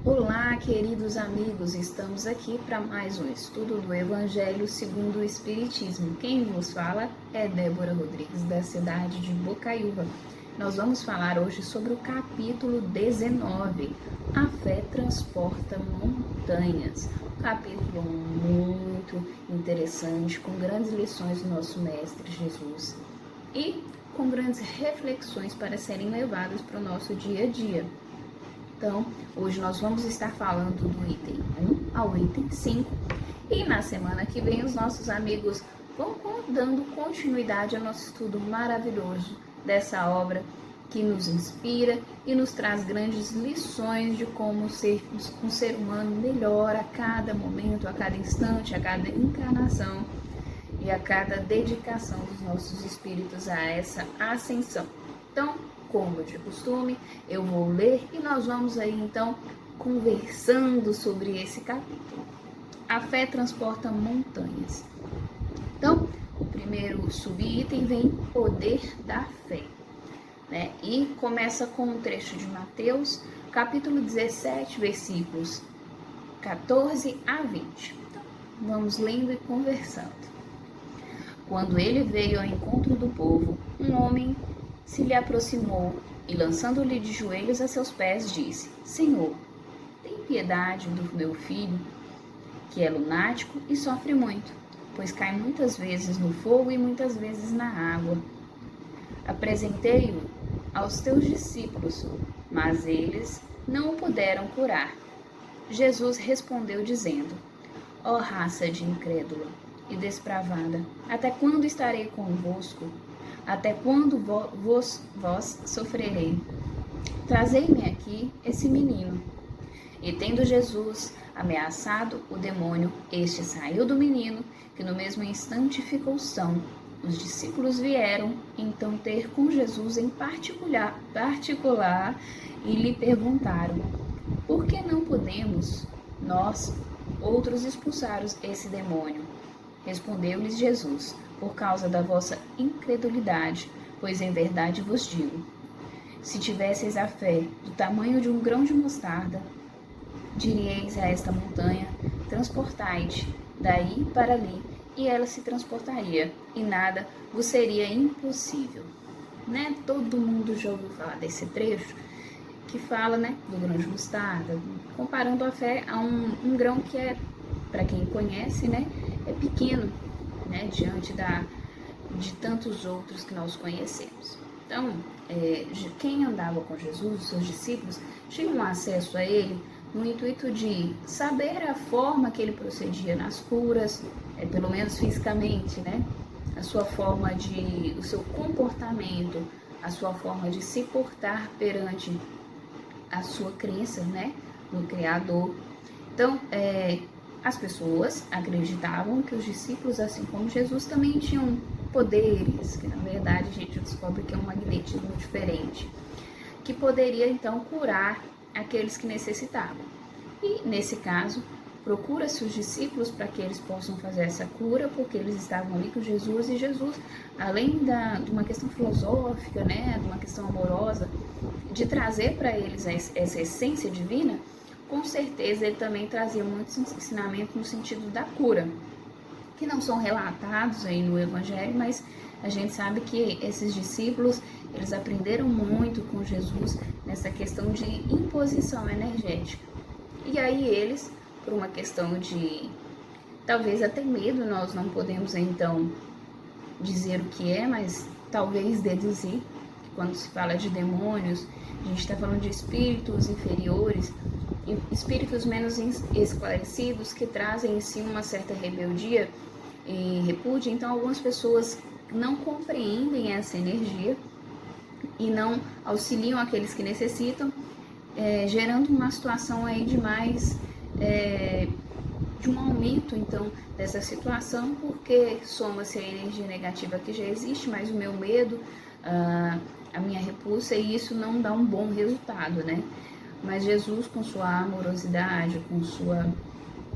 Olá, queridos amigos, estamos aqui para mais um estudo do Evangelho segundo o Espiritismo. Quem vos fala é Débora Rodrigues, da cidade de Bocaiúva. Nós vamos falar hoje sobre o capítulo 19, A Fé Transporta Montanhas. Um capítulo muito interessante, com grandes lições do nosso Mestre Jesus e com grandes reflexões para serem levadas para o nosso dia a dia. Então, hoje nós vamos estar falando do item 1 ao item 5 e na semana que vem os nossos amigos vão dando continuidade ao nosso estudo maravilhoso dessa obra que nos inspira e nos traz grandes lições de como sermos um ser humano melhor a cada momento, a cada instante, a cada encarnação e a cada dedicação dos nossos espíritos a essa ascensão. Então, como de costume, eu vou ler e nós vamos aí então conversando sobre esse capítulo. A fé transporta montanhas. Então, o primeiro subitem vem poder da fé, né? E começa com um trecho de Mateus, capítulo 17, versículos 14 a 20. Então, vamos lendo e conversando. Quando ele veio ao encontro do povo, um homem se lhe aproximou e, lançando-lhe de joelhos a seus pés, disse: Senhor, tem piedade do meu filho, que é lunático e sofre muito, pois cai muitas vezes no fogo e muitas vezes na água. Apresentei-o aos teus discípulos, mas eles não o puderam curar. Jesus respondeu dizendo: Ó raça de incrédula e despravada, até quando estarei convosco? Até quando vós sofrerei? Trazei-me aqui esse menino. E tendo Jesus ameaçado o demônio, este saiu do menino, que no mesmo instante ficou são. Os discípulos vieram então ter com Jesus em particular e lhe perguntaram: por que não podemos nós outros expulsar esse demônio? Respondeu-lhes Jesus: por causa da vossa incredulidade, pois em verdade vos digo, se tivesseis a fé do tamanho de um grão de mostarda, diríeis a esta montanha: transportai-te daí para ali, e ela se transportaria, e nada vos seria impossível. Né? Todo mundo já ouviu falar desse trecho que fala, né, do grão de mostarda, comparando a fé a um grão que é, para quem conhece, né, é pequeno, né, diante de tantos outros que nós conhecemos. Então, quem andava com Jesus, os seus discípulos, tinham acesso a ele no intuito de saber a forma que ele procedia nas curas, pelo menos fisicamente, né, a sua forma o seu comportamento, a sua forma de se portar perante a sua crença, né, no Criador. Então, as pessoas acreditavam que os discípulos, assim como Jesus, também tinham poderes, que na verdade a gente descobre que é um magnetismo diferente, que poderia então curar aqueles que necessitavam. E nesse caso, procura-se os discípulos para que eles possam fazer essa cura, porque eles estavam ali com Jesus, e Jesus, além de uma questão filosófica, né, de uma questão amorosa, de trazer para eles essa essência divina, com certeza ele também trazia muitos ensinamentos no sentido da cura, que não são relatados aí no Evangelho, mas a gente sabe que esses discípulos, eles aprenderam muito com Jesus nessa questão de imposição energética. E aí eles, por uma questão de, talvez até medo, nós não podemos então dizer o que é, mas talvez deduzir, que quando se fala de demônios, a gente está falando de espíritos inferiores, espíritos menos esclarecidos, que trazem em si uma certa rebeldia e repúdio. Então algumas pessoas não compreendem essa energia e não auxiliam aqueles que necessitam, gerando uma situação aí de mais, de um aumento, então, dessa situação, porque soma-se a energia negativa que já existe, mas o meu medo, a minha repulsa, e isso não dá um bom resultado, né? Mas Jesus, com sua amorosidade, com sua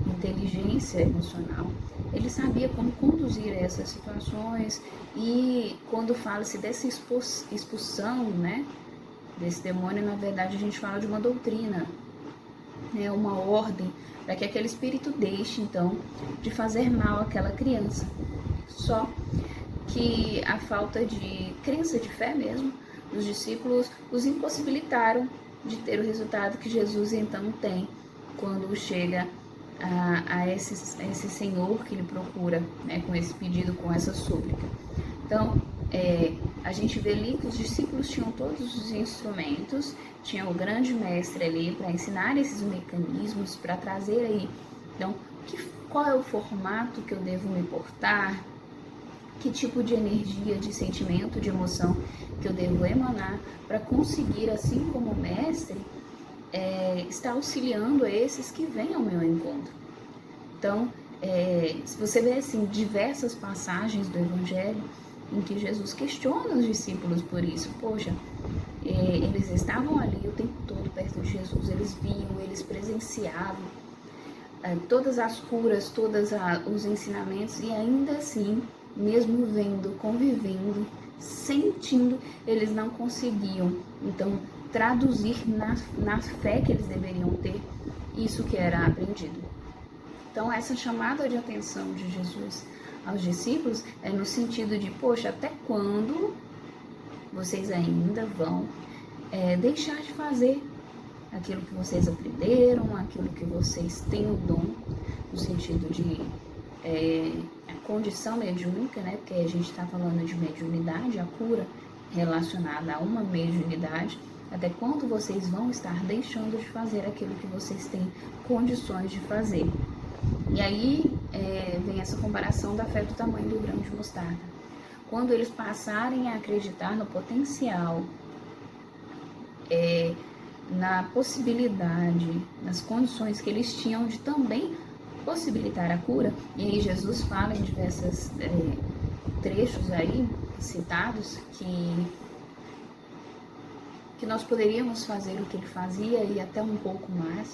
inteligência emocional, ele sabia como conduzir essas situações, e quando fala-se dessa expulsão, né, desse demônio, na verdade a gente fala de uma doutrina, né, uma ordem, para que aquele espírito deixe, então, de fazer mal àquela criança. Só que a falta de crença, de fé mesmo, dos discípulos os impossibilitaram de ter o resultado que Jesus então tem quando chega a esse Senhor que ele procura, né, com esse pedido, com essa súplica. Então, a gente vê ali que os discípulos tinham todos os instrumentos, tinham o grande mestre ali para ensinar esses mecanismos, para trazer aí, então, qual é o formato que eu devo me portar, que tipo de energia, de sentimento, de emoção que eu devo emanar para conseguir, assim como o mestre, estar auxiliando a esses que vêm ao meu encontro. Então, se você vê assim, diversas passagens do Evangelho em que Jesus questiona os discípulos por isso. Poxa, eles estavam ali o tempo todo perto de Jesus, eles viam, eles presenciavam todas as curas, todos os ensinamentos, e ainda assim, mesmo vendo, convivendo, sentindo, eles não conseguiam, então, traduzir na fé que eles deveriam ter isso que era aprendido. Então, essa chamada de atenção de Jesus aos discípulos é no sentido de, poxa, até quando vocês ainda vão deixar de fazer aquilo que vocês aprenderam, aquilo que vocês têm o dom, no sentido de a condição mediúnica, né? Porque a gente está falando de mediunidade, a cura relacionada a uma mediunidade. Até quando vocês vão estar deixando de fazer aquilo que vocês têm condições de fazer? E aí vem essa comparação da fé do tamanho do grão de mostarda. Quando eles passarem a acreditar no potencial, na possibilidade, nas condições que eles tinham de também possibilitar a cura, e aí Jesus fala em diversos trechos aí citados que nós poderíamos fazer o que ele fazia e até um pouco mais,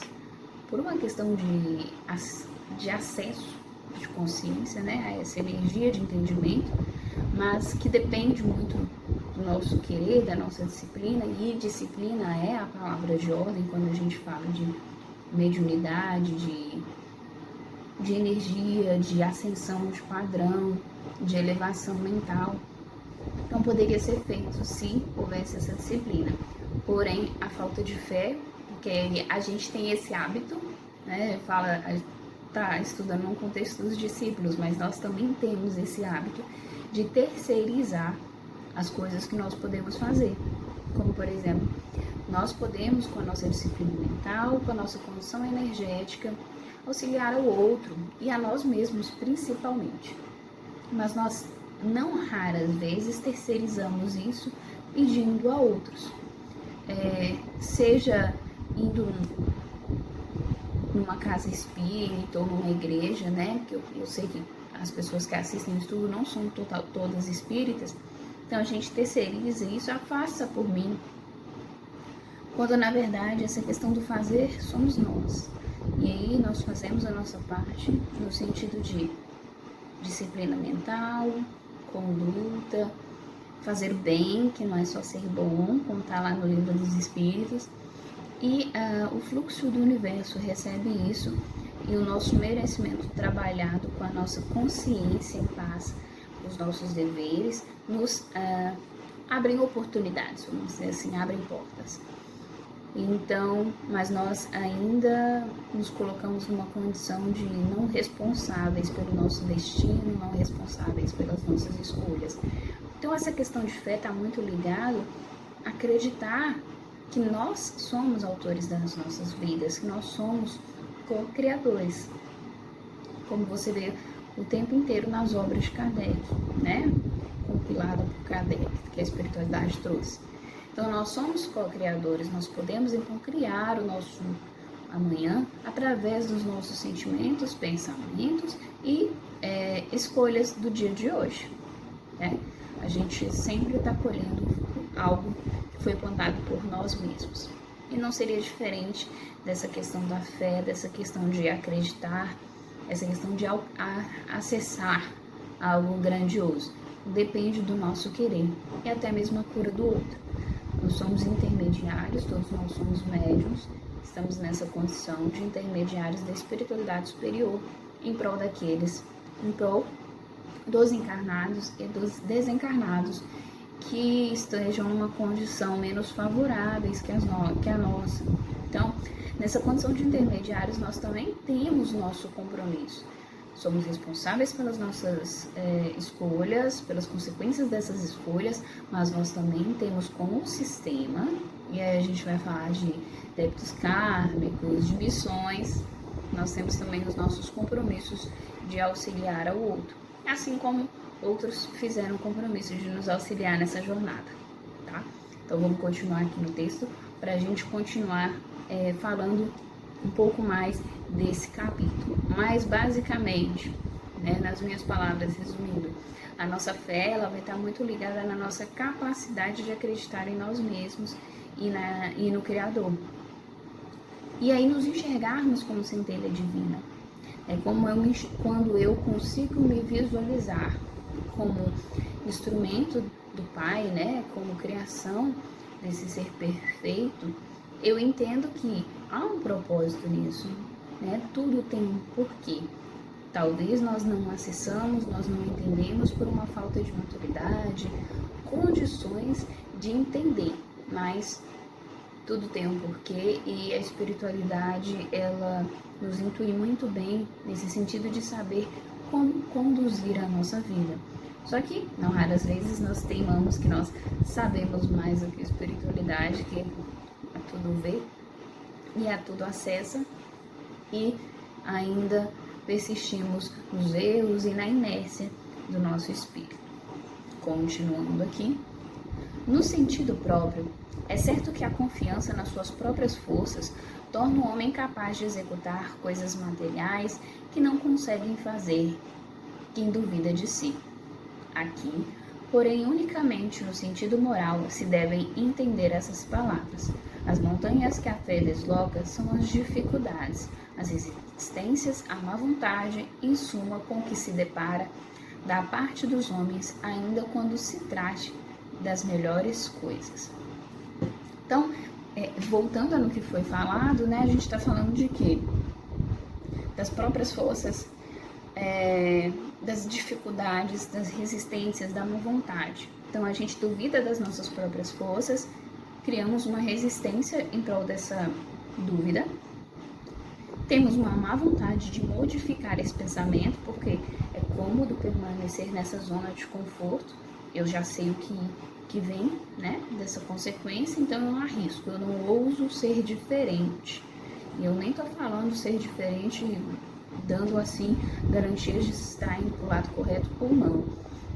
por uma questão de acesso, de consciência, né, a essa energia de entendimento, mas que depende muito do nosso querer, da nossa disciplina, e disciplina é a palavra de ordem quando a gente fala de mediunidade, de energia, de ascensão de padrão, de elevação mental. Então poderia ser feito se houvesse essa disciplina. Porém, a falta de fé, porque a gente tem esse hábito, né, tá estudando no contexto dos discípulos, mas nós também temos esse hábito de terceirizar as coisas que nós podemos fazer. Como, por exemplo, nós podemos, com a nossa disciplina mental, com a nossa condição energética, auxiliar ao outro e a nós mesmos, principalmente. Mas nós, não raras vezes, terceirizamos isso pedindo a outros. Seja indo numa casa espírita ou numa igreja, né? Porque eu sei que as pessoas que assistem o estudo não são todas espíritas, então a gente terceiriza isso, faça por mim, quando na verdade essa questão do fazer somos nós. E aí nós fazemos a nossa parte no sentido de disciplina mental, conduta, fazer o bem, que não é só ser bom, como está lá no livro dos Espíritos, e o fluxo do universo recebe isso, e o nosso merecimento trabalhado com a nossa consciência em paz, os nossos deveres, nos abrem oportunidades, vamos dizer assim, abrem portas. Então, mas nós ainda nos colocamos numa condição de não responsáveis pelo nosso destino, não responsáveis pelas nossas escolhas. Então, essa questão de fé está muito ligada a acreditar que nós somos autores das nossas vidas, que nós somos co-criadores, como você vê o tempo inteiro nas obras de Kardec, né? Compilada por Kardec, que a espiritualidade trouxe. Então, nós somos co-criadores, nós podemos, então, criar o nosso amanhã através dos nossos sentimentos, pensamentos e escolhas do dia de hoje, né? A gente sempre está colhendo algo que foi plantado por nós mesmos. E não seria diferente dessa questão da fé, dessa questão de acreditar, essa questão de acessar algo grandioso. Depende do nosso querer e até mesmo a cura do outro. Nós somos intermediários, todos nós somos médiuns, estamos nessa condição de intermediários da espiritualidade superior em prol dos encarnados e dos desencarnados que estejam numa condição menos favoráveis que a nossa. Então, nessa condição de intermediários, nós também temos nosso compromisso. Somos responsáveis pelas nossas escolhas, pelas consequências dessas escolhas, mas nós também temos com o sistema, e aí a gente vai falar de débitos kármicos, de missões, nós temos também os nossos compromissos de auxiliar ao outro, assim como outros fizeram o compromisso de nos auxiliar nessa jornada, tá? Então vamos continuar aqui no texto para a gente continuar falando um pouco mais desse capítulo. Mas basicamente, né, nas minhas palavras, resumindo, a nossa fé ela vai estar muito ligada na nossa capacidade de acreditar em nós mesmos e no Criador. E aí nos enxergarmos como centelha divina. É como quando eu consigo me visualizar como instrumento do Pai, né, como criação desse ser perfeito, eu entendo que há um propósito nisso, né? Tudo tem um porquê. Talvez nós não acessamos, nós não entendemos por uma falta de maturidade, condições de entender, mas tudo tem um porquê e a espiritualidade, ela nos intui muito bem nesse sentido de saber como conduzir a nossa vida. Só que, não raras vezes, nós teimamos que nós sabemos mais do que a espiritualidade, que a tudo vê e a tudo acessa, e ainda persistimos nos erros e na inércia do nosso espírito. Continuando aqui. No sentido próprio, é certo que a confiança nas suas próprias forças torna o homem capaz de executar coisas materiais que não conseguem fazer quem duvida de si. Aqui, porém, unicamente no sentido moral se devem entender essas palavras. As montanhas que a fé desloca são as dificuldades, as resistências, a má vontade, em suma, com que se depara da parte dos homens, ainda quando se trate das melhores coisas. Então, voltando no que foi falado, né, a gente está falando de quê? Das próprias forças, das dificuldades, das resistências, da má vontade. Então, a gente duvida das nossas próprias forças, criamos uma resistência em prol dessa dúvida, temos uma má vontade de modificar esse pensamento, porque é cômodo permanecer nessa zona de conforto, eu já sei o que vem, né, dessa consequência, então eu não arrisco, eu não ouso ser diferente. E eu nem tô falando ser diferente dando assim garantias de estar indo pro lado correto ou não,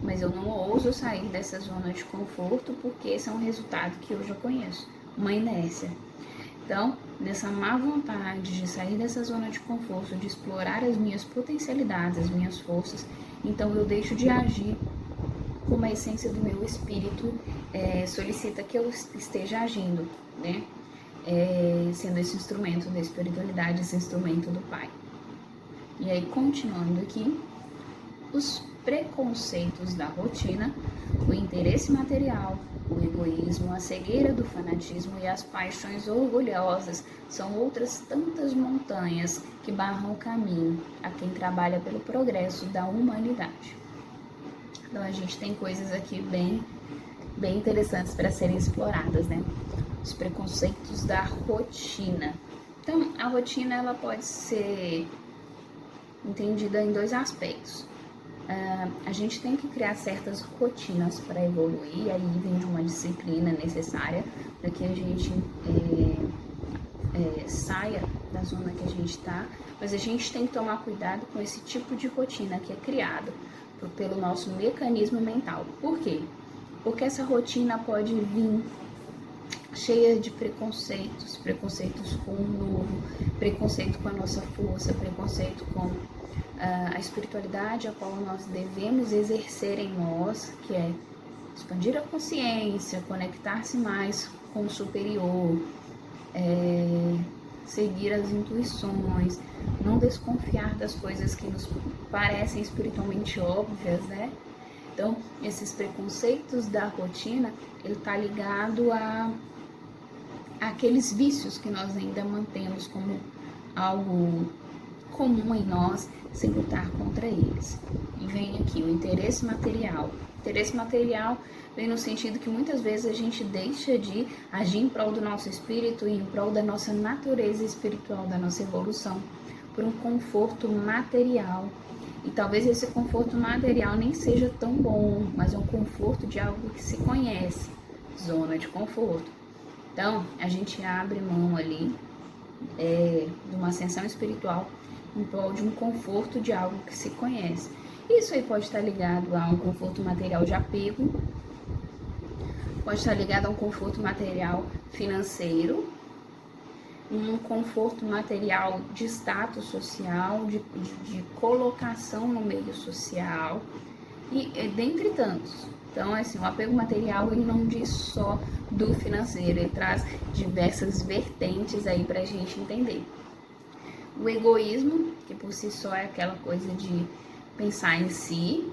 mas eu não ouso sair dessa zona de conforto porque esse é um resultado que eu já conheço, uma inércia. Então, nessa má vontade de sair dessa zona de conforto, de explorar as minhas potencialidades, as minhas forças, então eu deixo de agir como a essência do meu espírito solicita que eu esteja agindo, né? Sendo esse instrumento da espiritualidade, esse instrumento do Pai. E aí, continuando aqui, os preconceitos da rotina, o interesse material, o egoísmo, a cegueira do fanatismo e as paixões orgulhosas são outras tantas montanhas que barram o caminho a quem trabalha pelo progresso da humanidade. Então, a gente tem coisas aqui bem interessantes para serem exploradas, né? Os preconceitos da rotina. Então, a rotina ela pode ser entendida em dois aspectos. A gente tem que criar certas rotinas para evoluir, aí vem de uma disciplina necessária para que a gente saia da zona que a gente está, mas a gente tem que tomar cuidado com esse tipo de rotina que é criado pelo nosso mecanismo mental. Por quê? Porque essa rotina pode vir cheia de preconceitos, preconceitos com o novo, preconceito com a nossa força, preconceito com a espiritualidade a qual nós devemos exercer em nós, que é expandir a consciência, conectar-se mais com o superior, seguir as intuições, não desconfiar das coisas que nos parecem espiritualmente óbvias, né? Então, esses preconceitos da rotina, ele está ligado a aqueles vícios que nós ainda mantemos como algo comum em nós, sem lutar contra eles. E vem aqui o interesse material. O interesse material vem no sentido que muitas vezes a gente deixa de agir em prol do nosso espírito e em prol da nossa natureza espiritual, da nossa evolução, por um conforto material. E talvez esse conforto material nem seja tão bom, mas é um conforto de algo que se conhece, zona de conforto. Então, a gente abre mão ali de uma ascensão espiritual em prol de um conforto de algo que se conhece. Isso aí pode estar ligado a um conforto material de apego, pode estar ligado a um conforto material financeiro, um conforto material de status social, de colocação no meio social, e dentre tantos. Então, assim, o apego material, ele não diz só do financeiro, ele traz diversas vertentes aí pra gente entender. O egoísmo, que por si só é aquela coisa de pensar em si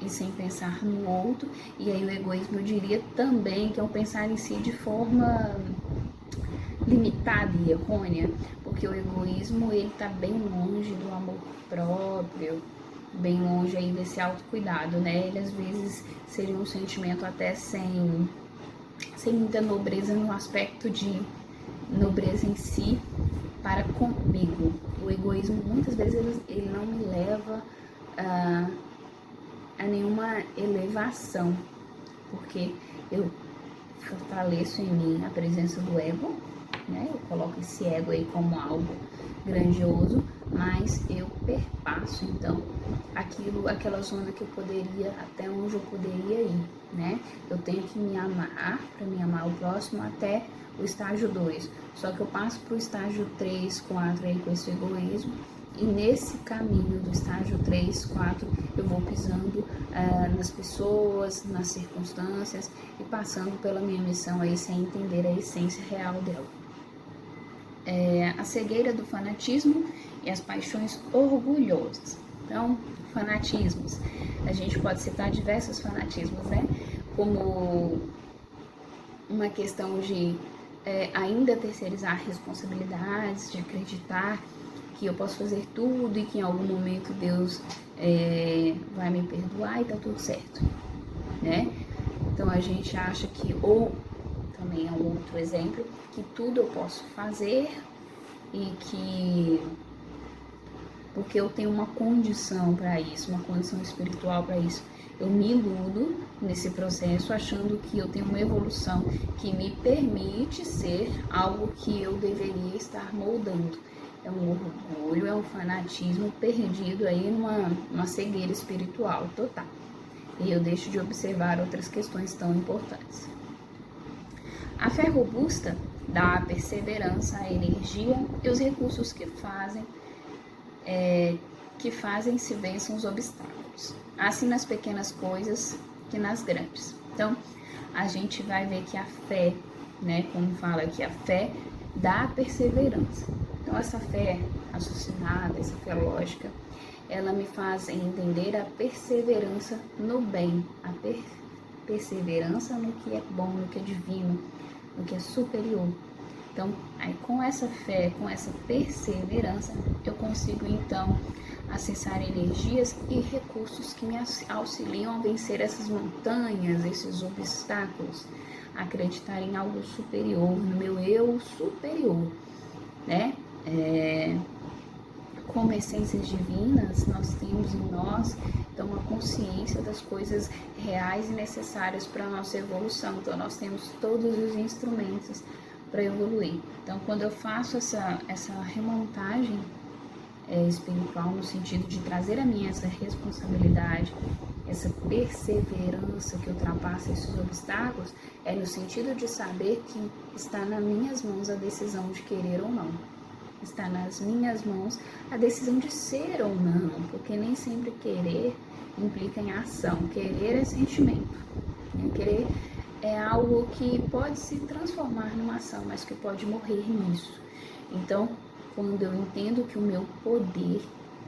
e sem pensar no outro, e aí o egoísmo eu diria também que é um pensar em si de forma limitada e errônea, porque o egoísmo ele tá bem longe do amor próprio, bem longe aí desse autocuidado, né? Ele às vezes seria um sentimento até sem muita nobreza no aspecto de nobreza em si para comigo. O egoísmo muitas vezes ele não me leva a nenhuma elevação, porque eu fortaleço em mim a presença do ego, né? Eu coloco esse ego aí como algo grandioso, mas eu perpasso então aquela zona que eu poderia, até onde eu poderia ir, né? Eu tenho que me amar para me amar o próximo até o estágio 2, só que eu passo para o estágio 3, 4 aí com esse egoísmo, e nesse caminho do estágio 3, 4 eu vou pisando nas pessoas, nas circunstâncias e passando pela minha missão aí sem entender a essência real dela. A cegueira do fanatismo e as paixões orgulhosas. Então, fanatismos. A gente pode citar diversos fanatismos, né? Como uma questão de ainda terceirizar responsabilidades, de acreditar que eu posso fazer tudo e que em algum momento Deus vai me perdoar e tá tudo certo, né? Então a gente acha que, ou também é um outro exemplo, que tudo eu posso fazer e que porque eu tenho uma condição para isso, uma condição espiritual para isso. Eu me iludo nesse processo achando que eu tenho uma evolução que me permite ser algo que eu deveria estar moldando. É um orgulho, é um fanatismo perdido aí numa cegueira espiritual total. E eu deixo de observar outras questões tão importantes. A fé robusta dá a perseverança, a energia e os recursos que fazem se vençam os obstáculos, assim nas pequenas coisas que nas grandes. Então, a gente vai ver que a fé, né, como fala aqui, a fé dá a perseverança. Então, essa fé raciocinada, essa fé lógica, ela me faz entender a perseverança no bem, a perseverança no que é bom, no que é divino, no que é superior. Então, aí com essa fé, com essa perseverança, eu consigo então acessar energias e recursos que me auxiliam a vencer essas montanhas, esses obstáculos, acreditar em algo superior, no meu eu superior, né? Como essências divinas, nós temos em nós então uma consciência das coisas reais e necessárias para a nossa evolução. Então, nós temos todos os instrumentos para evoluir. Então, quando eu faço essa remontagem espiritual, no sentido de trazer a mim essa responsabilidade, essa perseverança que ultrapassa esses obstáculos, é no sentido de saber que está nas minhas mãos a decisão de querer ou não. Está nas minhas mãos a decisão de ser ou não, porque nem sempre querer implica em ação. Querer é sentimento. Querer é algo que pode se transformar numa ação, mas que pode morrer nisso. Então, quando eu entendo que o meu poder,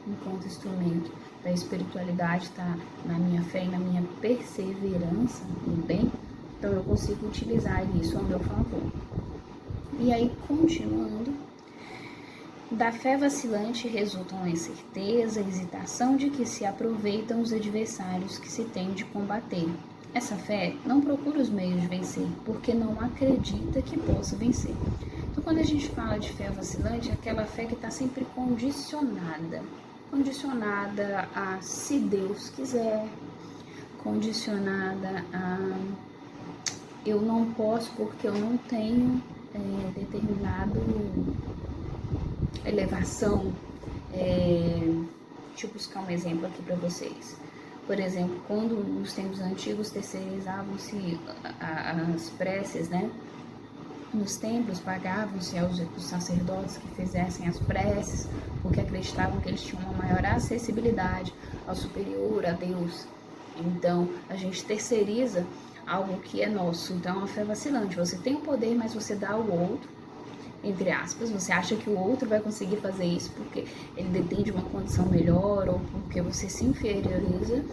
enquanto instrumento da espiritualidade, está na minha fé e na minha perseverança no bem, então eu consigo utilizar isso ao meu favor. E aí, continuando, da fé vacilante resultam a incerteza, a hesitação de que se aproveitam os adversários que se tem de combater. Essa fé não procura os meios de vencer, porque não acredita que possa vencer. Então, quando a gente fala de fé vacilante, é aquela fé que está sempre condicionada a se Deus quiser, condicionada a eu não posso porque eu não tenho determinado elevação. Deixa eu buscar um exemplo aqui para vocês. Por exemplo, quando nos tempos antigos terceirizavam-se as preces, né? Nos templos pagavam-se aos sacerdotes que fizessem as preces, porque acreditavam que eles tinham uma maior acessibilidade ao superior, a Deus. Então, a gente terceiriza algo que é nosso. Então, é uma fé vacilante. Você tem o poder, mas você dá ao outro, entre aspas. Você acha que o outro vai conseguir fazer isso porque ele detém de uma condição melhor ou porque você se inferioriza,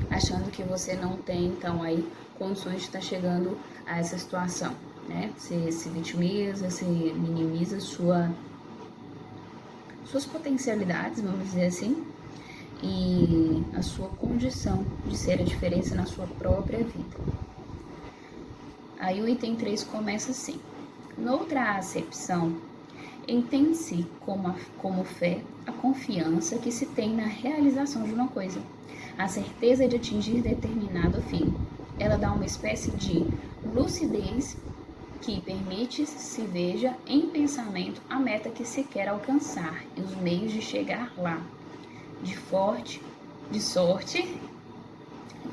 achando que você não tem, então, aí, condições de estar chegando a essa situação. Né? Você se vitimiza, você minimiza suas potencialidades, vamos dizer assim, e a sua condição de ser a diferença na sua própria vida. Aí o item 3 começa assim: noutra acepção, entende-se como fé a confiança que se tem na realização de uma coisa, a certeza de atingir determinado fim. Ela dá uma espécie de lucidez que permite se veja em pensamento a meta que se quer alcançar e os meios de chegar lá, de sorte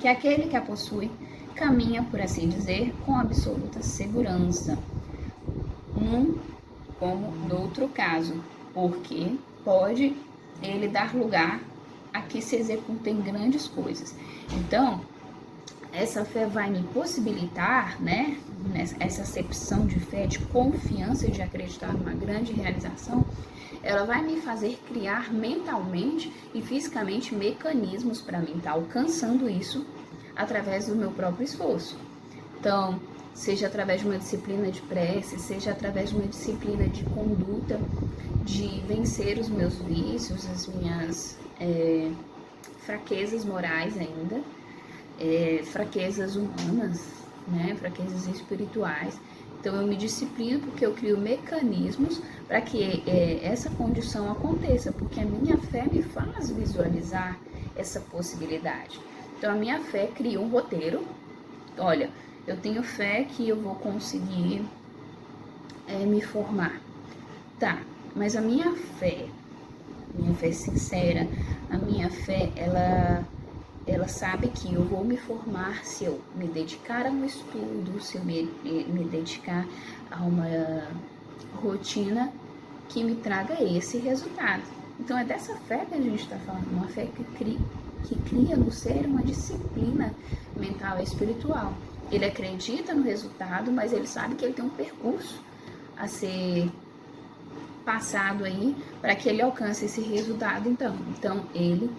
que aquele que a possui caminha, por assim dizer, com absoluta segurança, num como no outro caso, porque pode ele dar lugar a que se executem grandes coisas. Então, essa fé vai me possibilitar, né, essa acepção de fé, de confiança, de acreditar numa grande realização, ela vai me fazer criar mentalmente e fisicamente mecanismos para mim estar alcançando isso através do meu próprio esforço. Então, seja através de uma disciplina de prece, seja através de uma disciplina de conduta, de vencer os meus vícios, as minhas fraquezas morais ainda, fraquezas humanas, né, fraquezas espirituais. Então eu me disciplino porque eu crio mecanismos para que essa condição aconteça, porque a minha fé me faz visualizar essa possibilidade. Então a minha fé cria um roteiro. Olha, eu tenho fé que eu vou conseguir me formar. Tá, mas a minha fé sincera, a minha fé, ela sabe que eu vou me formar se eu me dedicar a um estudo, se eu me dedicar a uma rotina que me traga esse resultado. Então é dessa fé que a gente está falando, uma fé que cria no ser uma disciplina mental e espiritual. Ele acredita no resultado, mas ele sabe que ele tem um percurso a ser passado aí para que ele alcance esse resultado. Então ele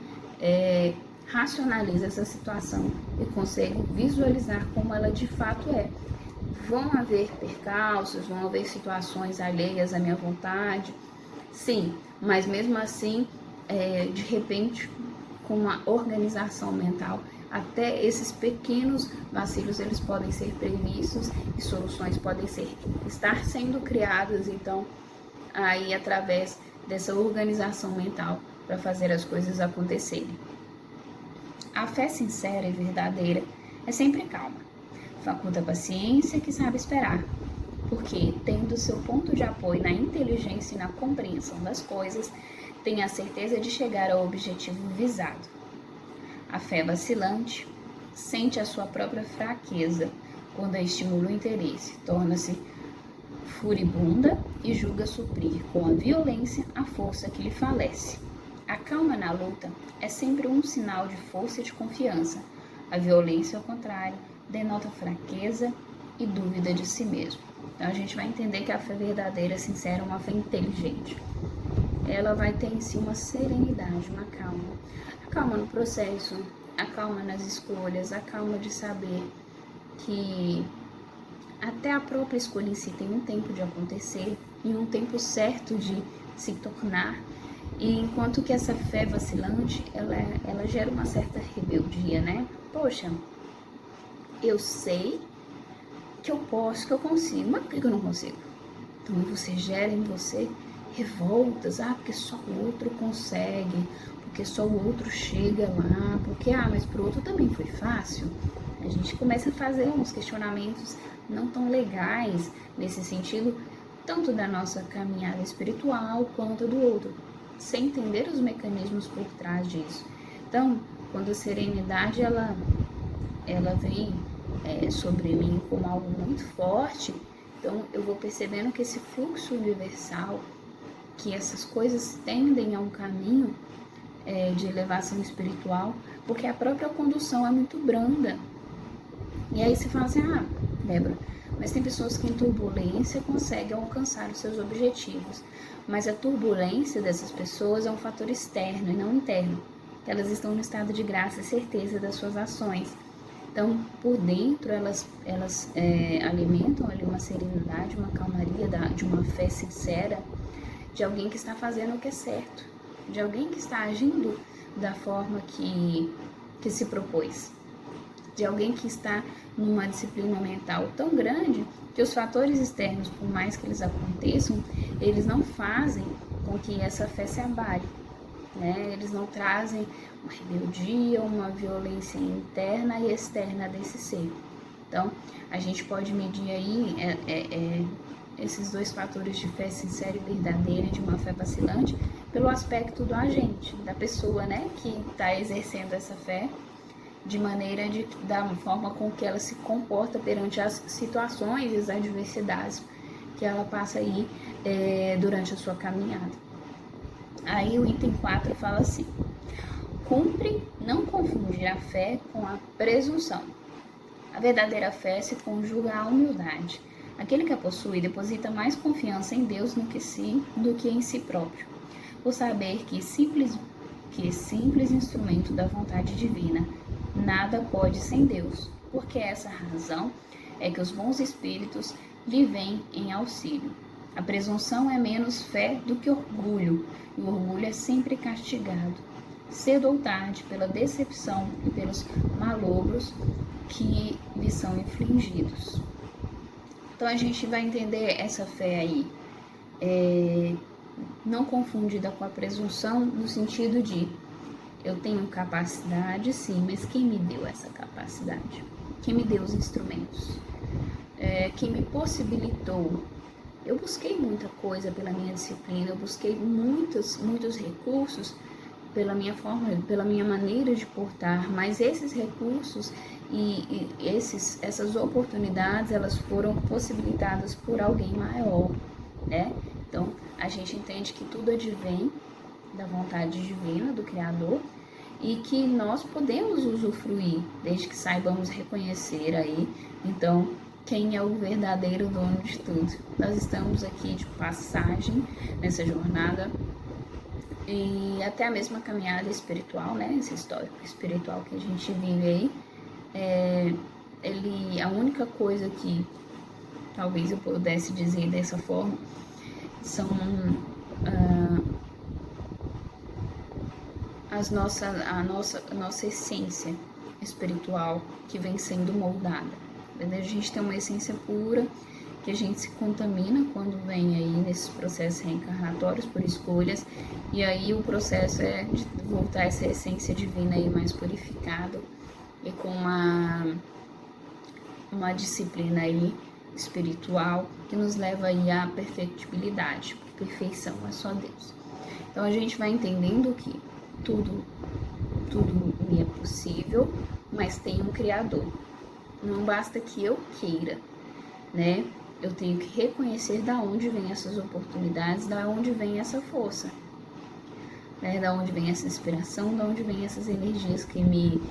racionaliza essa situação e consegue visualizar como ela de fato é. Vão haver percalços, vão haver situações alheias à minha vontade, sim, mas mesmo assim, de repente, com uma organização mental, até esses pequenos vacilos eles podem ser previstos e soluções podem estar sendo criadas, então, aí através dessa organização mental para fazer as coisas acontecerem. A fé sincera e verdadeira é sempre calma, faculta a paciência que sabe esperar, porque, tendo seu ponto de apoio na inteligência e na compreensão das coisas, tem a certeza de chegar ao objetivo visado. A fé vacilante sente a sua própria fraqueza quando a estimula o interesse, torna-se furibunda e julga suprir com a violência a força que lhe falece. A calma na luta é sempre um sinal de força e de confiança. A violência, ao contrário, denota fraqueza e dúvida de si mesmo. Então a gente vai entender que a fé verdadeira, sincera, é uma fé inteligente. Ela vai ter em si uma serenidade, uma calma. A calma no processo, a calma nas escolhas, a calma de saber que até a própria escolha em si tem um tempo de acontecer e um tempo certo de se tornar. E enquanto que essa fé vacilante, ela gera uma certa rebeldia, né? Poxa, eu sei que eu posso, que eu consigo, mas por que eu não consigo? Então você gera em você revoltas, porque só o outro consegue, porque só o outro chega lá, porque, mas pro outro também foi fácil. A gente começa a fazer uns questionamentos não tão legais nesse sentido, tanto da nossa caminhada espiritual quanto do outro, sem entender os mecanismos por trás disso. Então, quando a serenidade ela vem sobre mim como algo muito forte, então eu vou percebendo que esse fluxo universal, que essas coisas tendem a um caminho de elevação espiritual, porque a própria condução é muito branda. E aí você fala assim, Débora, mas tem pessoas que em turbulência conseguem alcançar os seus objetivos, mas a turbulência dessas pessoas é um fator externo e não interno. Elas estão no estado de graça e certeza das suas ações. Então, por dentro, elas alimentam ali uma serenidade, uma calmaria de uma fé sincera, de alguém que está fazendo o que é certo, de alguém que está agindo da forma que se propôs, de alguém que está numa disciplina mental tão grande que os fatores externos, por mais que eles aconteçam, eles não fazem com que essa fé se abale, né? Eles não trazem uma rebeldia, uma violência interna e externa desse ser. Então, a gente pode medir aí esses dois fatores de fé sincera e verdadeira e de uma fé vacilante pelo aspecto do agente, da pessoa, né, que está exercendo essa fé, de maneira da forma com que ela se comporta perante as situações e as adversidades que ela passa aí durante a sua caminhada. Aí o item 4 fala assim: cumpre não confundir a fé com a presunção. A verdadeira fé se conjuga à humildade. Aquele que a possui deposita mais confiança em Deus do que em si próprio, por saber que simples instrumento da vontade divina, nada pode sem Deus, porque essa razão é que os bons espíritos lhe vêm em auxílio. A presunção é menos fé do que orgulho, e o orgulho é sempre castigado, cedo ou tarde, pela decepção e pelos malogros que lhe são infligidos. Então a gente vai entender essa fé aí, não confundida com a presunção, no sentido de eu tenho capacidade, sim, mas quem me deu essa capacidade? Quem me deu os instrumentos? Quem me possibilitou? Eu busquei muita coisa pela minha disciplina, eu busquei muitos recursos pela minha forma, pela minha maneira de portar, mas esses recursos e essas oportunidades, elas foram possibilitadas por alguém maior, né? Então, a gente entende que tudo advém da vontade divina, do Criador, e que nós podemos usufruir, desde que saibamos reconhecer aí, então, quem é o verdadeiro dono de tudo. Nós estamos aqui de passagem nessa jornada, e até a mesma caminhada espiritual, né, esse histórico espiritual que a gente vive aí, a única coisa que talvez eu pudesse dizer dessa forma são a nossa essência espiritual que vem sendo moldada. A gente tem uma essência pura que a gente se contamina quando vem aí nesses processos reencarnatórios por escolhas, e aí o processo é de voltar essa essência divina aí mais purificada e com uma disciplina aí espiritual que nos leva aí à perfectibilidade. Perfeição é só Deus. Então a gente vai entendendo que tudo me é possível, mas tem um Criador. Não basta que eu queira, né? Eu tenho que reconhecer da onde vem essas oportunidades, da onde vem essa força, né? Da onde vem essa inspiração, da onde vem essas energias que me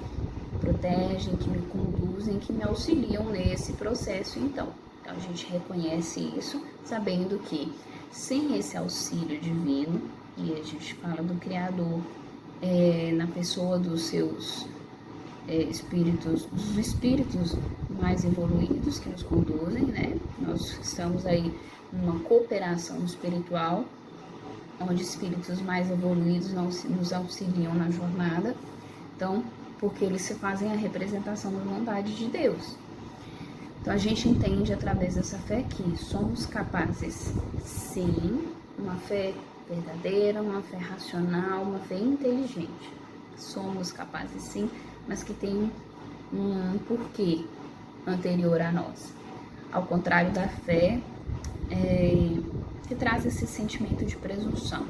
protegem, que me conduzem, que me auxiliam nesse processo. Então a gente reconhece isso, sabendo que sem esse auxílio divino, e a gente fala do Criador na pessoa dos seus espíritos, dos espíritos mais evoluídos que nos conduzem, né? Nós estamos aí numa cooperação espiritual, onde espíritos mais evoluídos nos auxiliam na jornada. Então, porque eles se fazem a representação da vontade de Deus. Então, a gente entende através dessa fé que somos capazes, sim, uma fé verdadeira, uma fé racional, uma fé inteligente. Somos capazes, sim, mas que tem um porquê anterior a nós. Ao contrário da fé, que traz esse sentimento de presunção.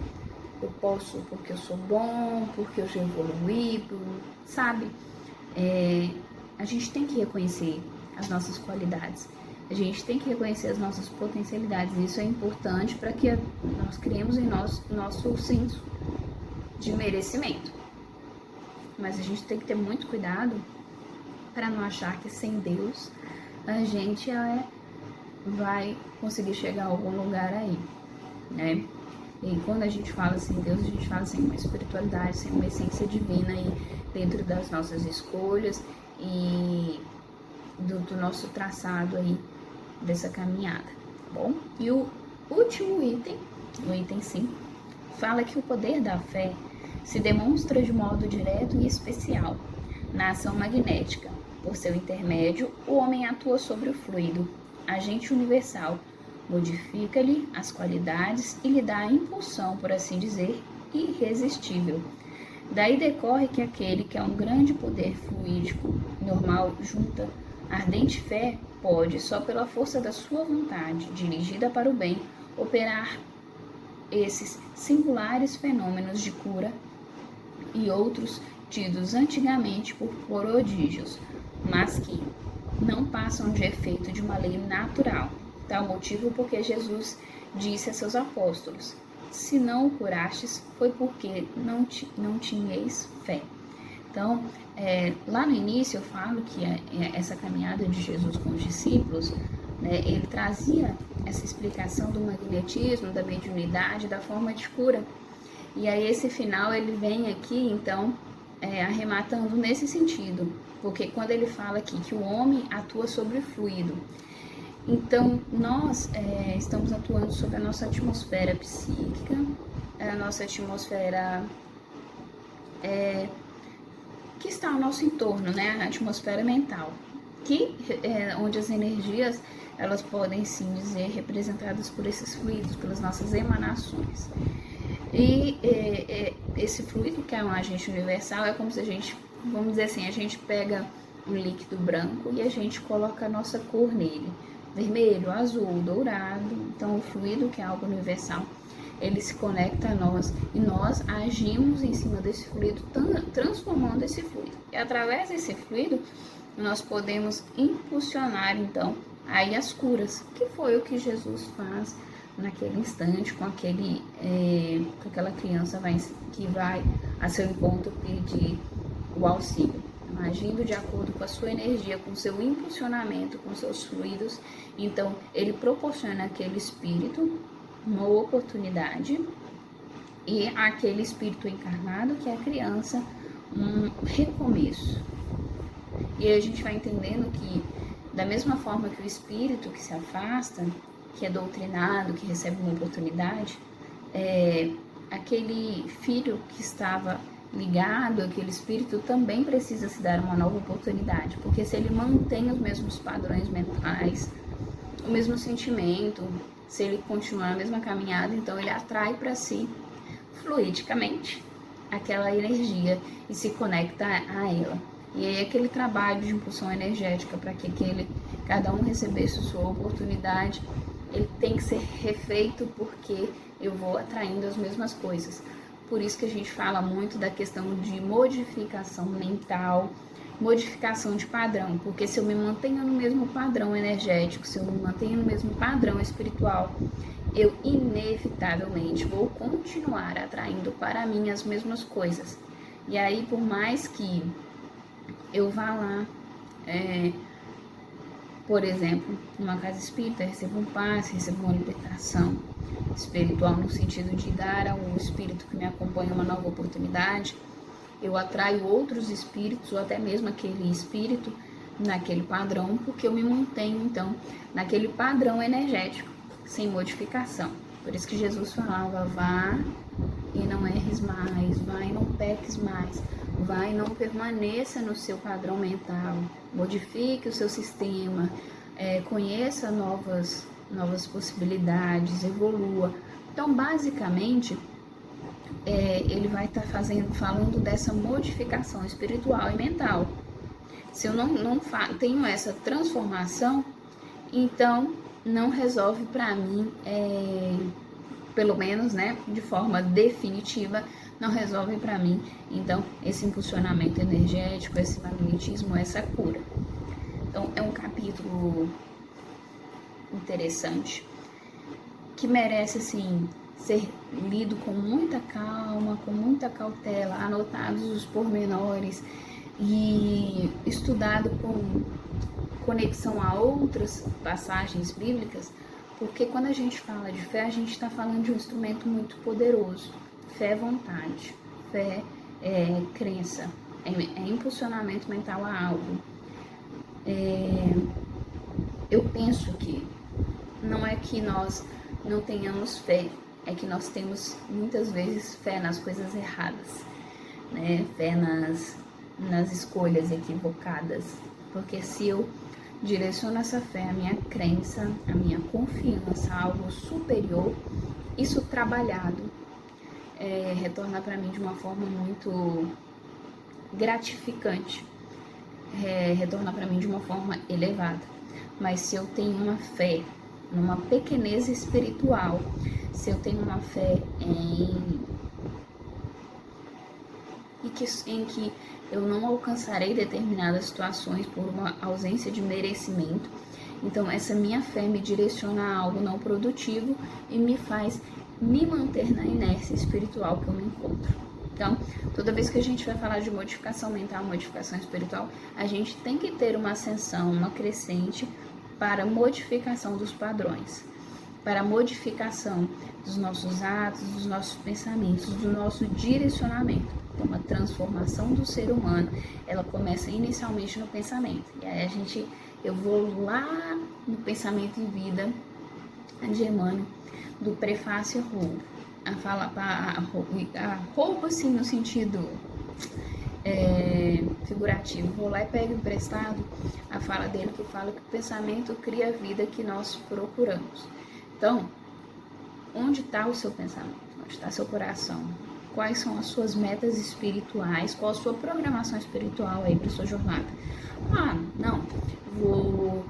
Eu posso porque eu sou bom, porque eu já evoluí, sabe? A gente tem que reconhecer as nossas qualidades. A gente tem que reconhecer as nossas potencialidades. Isso é importante para que nós criemos em nós nosso senso de merecimento. Mas a gente tem que ter muito cuidado para não achar que sem Deus a gente vai conseguir chegar a algum lugar aí, né? E quando a gente fala sem Deus, a gente fala sem uma espiritualidade, sem uma essência divina aí dentro das nossas escolhas e do nosso traçado aí dessa caminhada, tá bom? E o último item, o item 5, fala que o poder da fé se demonstra de modo direto e especial na ação magnética. Por seu intermédio, o homem atua sobre o fluido, agente universal, modifica-lhe as qualidades e lhe dá a impulsão, por assim dizer, irresistível. Daí decorre que aquele que é um grande poder fluídico normal junta ardente fé pode, só pela força da sua vontade, dirigida para o bem, operar esses singulares fenômenos de cura e outros tidos antigamente por prodígios, mas que não passam de efeito de uma lei natural. Tal motivo porque Jesus disse a seus apóstolos: se não o curastes, foi porque não tinhais fé. Então, lá no início eu falo que essa caminhada de Jesus com os discípulos, né, ele trazia essa explicação do magnetismo, da mediunidade, da forma de cura. E aí esse final ele vem aqui, então, arrematando nesse sentido, porque quando ele fala aqui que o homem atua sobre o fluido, então nós estamos atuando sobre a nossa atmosfera psíquica, a nossa atmosfera que está ao nosso entorno, né, a atmosfera mental, que onde as energias elas podem sim dizer representadas por esses fluidos, pelas nossas emanações. E esse fluido, que é um agente universal, é como se a gente, vamos dizer assim, a gente pega um líquido branco e a gente coloca a nossa cor nele, vermelho, azul, dourado. Então o fluido, que é algo universal, ele se conecta a nós e nós agimos em cima desse fluido, transformando esse fluido. E através desse fluido, nós podemos impulsionar, então, aí as curas, que foi o que Jesus faz naquele instante com com aquela criança que vai a seu encontro pedir o auxílio. Então, agindo de acordo com a sua energia, com o seu impulsionamento, com seus fluidos, então ele proporciona àquele espírito uma oportunidade e àquele espírito encarnado, que é a criança, um recomeço. E aí a gente vai entendendo que, da mesma forma que o espírito que se afasta, que é doutrinado, que recebe uma oportunidade, aquele filho que estava ligado, aquele espírito também precisa se dar uma nova oportunidade, porque se ele mantém os mesmos padrões mentais, o mesmo sentimento, se ele continuar a mesma caminhada, então ele atrai para si fluidicamente aquela energia e se conecta a ela. E aí aquele trabalho de impulsão energética para que cada um recebesse sua oportunidade, ele tem que ser refeito, porque eu vou atraindo as mesmas coisas. Por isso que a gente fala muito da questão de modificação mental, modificação de padrão, porque se eu me mantenho no mesmo padrão energético, se eu me mantenho no mesmo padrão espiritual, eu inevitavelmente vou continuar atraindo para mim as mesmas coisas. E aí, por mais que eu vá lá, por exemplo, numa casa espírita, recebo um passe, recebo uma libertação espiritual no sentido de dar ao espírito que me acompanha uma nova oportunidade, eu atraio outros espíritos ou até mesmo aquele espírito naquele padrão, porque eu me mantenho então naquele padrão energético, sem modificação. Por isso que Jesus falava: vá e não erres mais, vá e não peques mais, vá e não permaneça no seu padrão mental, modifique o seu sistema, conheça novas possibilidades, evolua. Então, basicamente, ele vai estar falando dessa modificação espiritual e mental. Se eu não tenho essa transformação, então não resolve para mim, pelo menos, né, de forma definitiva, não resolve para mim, então, esse impulsionamento energético, esse magnetismo, essa cura. Então, é um capítulo interessante, que merece, assim, ser lido com muita calma, com muita cautela, anotados os pormenores e estudado com conexão a outras passagens bíblicas, porque quando a gente fala de fé, a gente está falando de um instrumento muito poderoso. Fé é vontade, fé é crença, é impulsionamento mental a algo. Eu penso que não é que nós não tenhamos fé, é que nós temos muitas vezes fé nas coisas erradas, né? Fé nas escolhas equivocadas, porque se eu direciono essa fé, a minha crença, a minha confiança a algo superior, isso trabalhado retorna para mim de uma forma muito gratificante, retorna para mim de uma forma elevada. Mas se eu tenho uma fé numa pequenez espiritual, se eu tenho uma fé em que eu não alcançarei determinadas situações por uma ausência de merecimento, então essa minha fé me direciona a algo não produtivo e me faz me manter na inércia espiritual que eu me encontro. Então, toda vez que a gente vai falar de modificação mental, modificação espiritual, a gente tem que ter uma ascensão, uma crescente para modificação dos padrões, para modificação dos nossos atos, dos nossos pensamentos, do nosso direcionamento. Então, uma transformação do ser humano, ela começa inicialmente no pensamento. E aí eu vou lá no pensamento em vida de Emmanuel, do prefácio Roubo. A roubo, assim, no sentido figurativo. Vou lá e pego emprestado a fala dele, que fala que o pensamento cria a vida que nós procuramos. Então, onde está o seu pensamento? Onde está seu coração? Quais são as suas metas espirituais? Qual a sua programação espiritual aí para sua jornada? Não, vou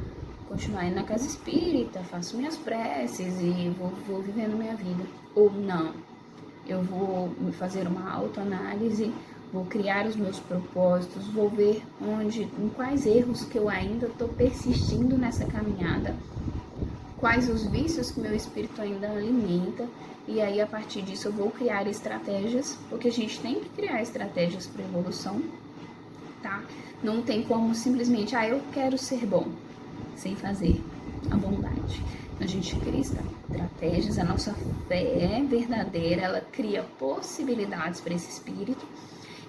continuar indo na casa espírita, faço minhas preces e vou vivendo minha vida. Ou não, eu vou fazer uma autoanálise, vou criar os meus propósitos, vou ver em quais erros que eu ainda estou persistindo nessa caminhada, quais os vícios que meu espírito ainda alimenta, e aí a partir disso eu vou criar estratégias, porque a gente tem que criar estratégias para evolução, tá? Não tem como simplesmente, eu quero ser bom, sem fazer a bondade. Então, a gente cria estratégias, a nossa fé verdadeira, ela cria possibilidades para esse espírito,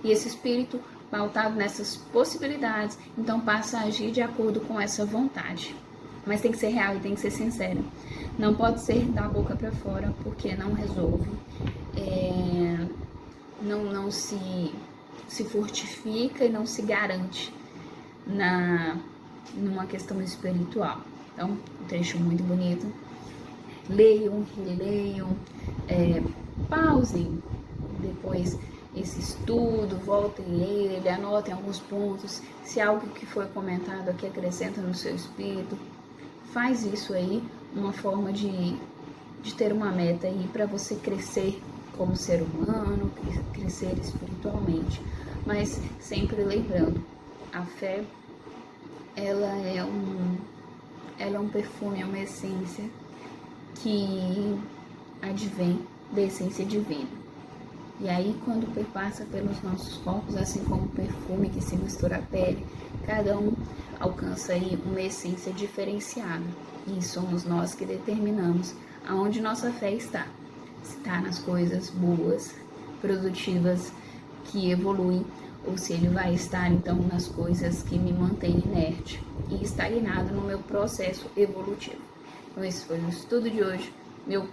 e esse espírito, pautado nessas possibilidades, então passa a agir de acordo com essa vontade. Mas tem que ser real e tem que ser sincero. Não pode ser da boca para fora, porque não resolve. Não se fortifica e não se garante numa questão espiritual. Então, um trecho muito bonito. Leiam, releiam, pausem depois esse estudo, voltem ele, anotem alguns pontos. Se algo que foi comentado aqui acrescenta no seu espírito, faz isso aí, uma forma de ter uma meta aí para você crescer como ser humano, crescer espiritualmente. Mas sempre lembrando, a fé, ela é um perfume, é uma essência que advém da essência divina. E aí, quando perpassa pelos nossos corpos, assim como o perfume que se mistura à pele, cada um alcança aí uma essência diferenciada. E somos nós que determinamos aonde nossa fé está. Se está nas coisas boas, produtivas, que evoluem, ou se ele vai estar, então, nas coisas que me mantêm inerte e estagnado no meu processo evolutivo. Então, esse foi o estudo de hoje. Meu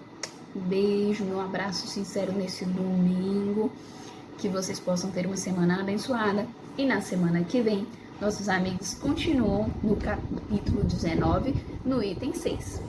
beijo, meu abraço sincero nesse domingo. Que vocês possam ter uma semana abençoada. E na semana que vem, nossos amigos continuam no capítulo 19, no item 6.